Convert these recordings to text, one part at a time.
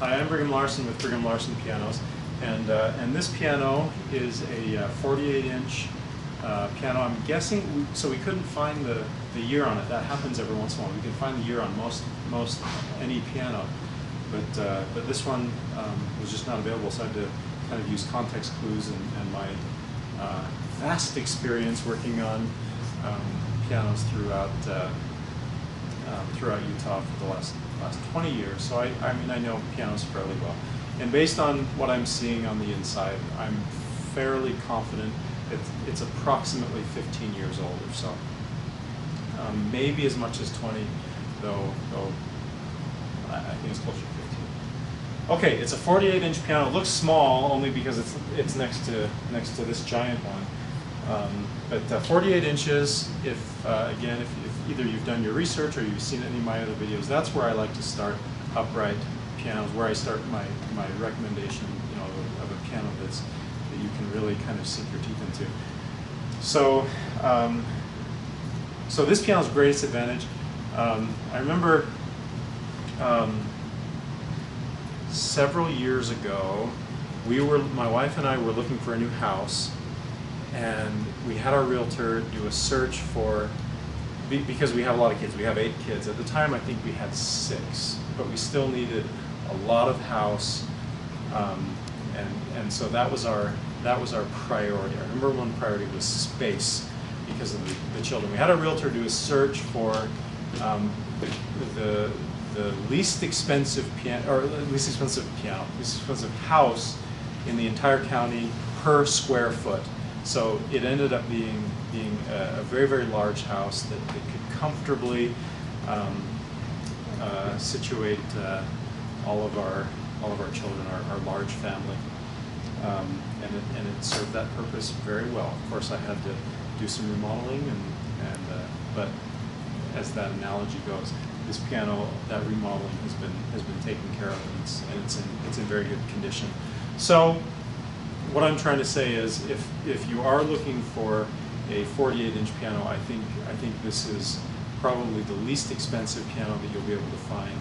Hi, I'm Brigham Larson with Brigham Larson Pianos, and this piano is a 48-inch piano. I'm guessing, so we couldn't find the year on it. That happens every once in a while. We can find the year on most any piano, but this one was just not available, so I had to kind of use context clues and my vast experience working on pianos throughout Utah for the last 20 years. So I mean, I know pianos fairly well. And based on what I'm seeing on the inside, I'm fairly confident it's approximately 15 years old or so. Maybe as much as 20, though I think it's closer to 15. Okay, it's a 48-inch piano. It looks small only because it's next to this giant one. But 48 inches, again, if either you've done your research or you've seen any of my other videos, that's where I like to start upright pianos, where I start my recommendation, of a piano that you can really kind of sink your teeth into. So, so this piano's greatest advantage, I remember several years ago, my wife and I were looking for a new house, and we had our realtor do a search for, because we have a lot of kids, we have 8 kids. At the time I think we had 6, but we still needed a lot of house, and so that was our priority. Our number one priority was space because of the children. We had our realtor do a search for the least expensive least expensive house in the entire county per square foot. So it ended up being a very, very large house that could comfortably situate all of our children, our large family, and it served that purpose very well. Of course, I had to do some remodeling, but as that analogy goes, this piano, that remodeling has been taken care of, and it's in very good condition. So what I'm trying to say is, if you are looking for a 48-inch piano, I think this is probably the least expensive piano that you'll be able to find.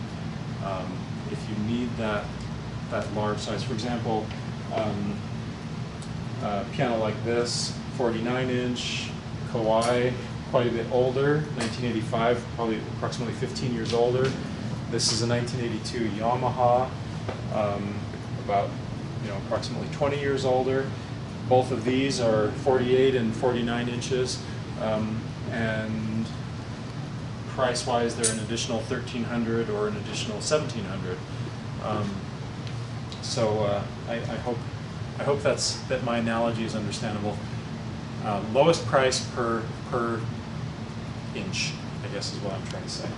If you need that large size, for example, a piano like this, 49-inch Kawai, quite a bit older, 1985, probably approximately 15 years older. This is a 1982 Yamaha, about approximately 20 years older. Both of these are 48 and 49 inches, and price-wise, they're an additional $1,300 or an additional $1,700. So I hope that my analogy is understandable. Lowest price per inch, I guess, is what I'm trying to say.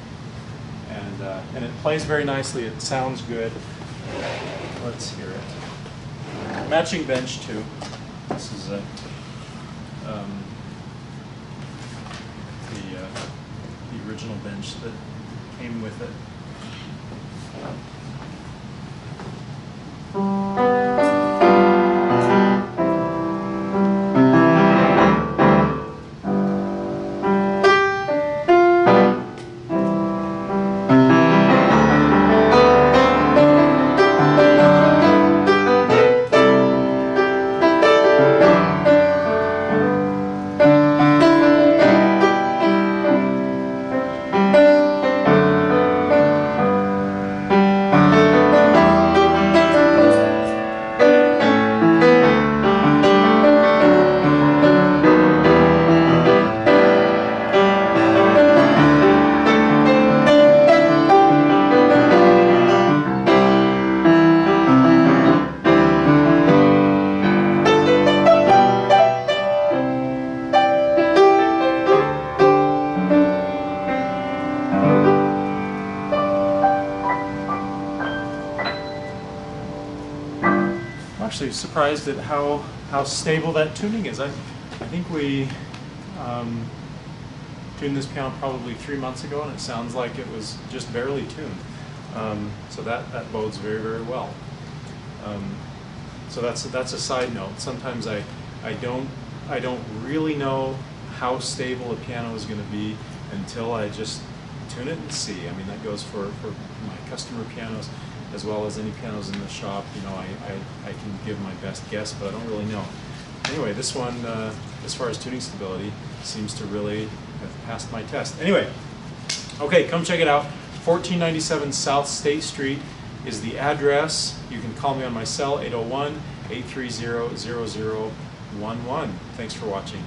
And it plays very nicely. It sounds good. Let's hear it. Matching bench too. This is the original bench that came with it. Actually surprised at how stable that tuning is. I think we tuned this piano probably 3 months ago, and it sounds like it was just barely tuned. So that bodes very, very well. So that's a side note. Sometimes I don't really know how stable a piano is going to be until I just tune it and see. I mean, that goes for my customer pianos. as well as any pianos in the shop. You know, I can give my best guess, but I don't really know. Anyway, this one, as far as tuning stability, seems to really have passed my test. Anyway, okay, come check it out. 1497 South State Street is the address. You can call me on my cell, 801-830-0011. Thanks for watching.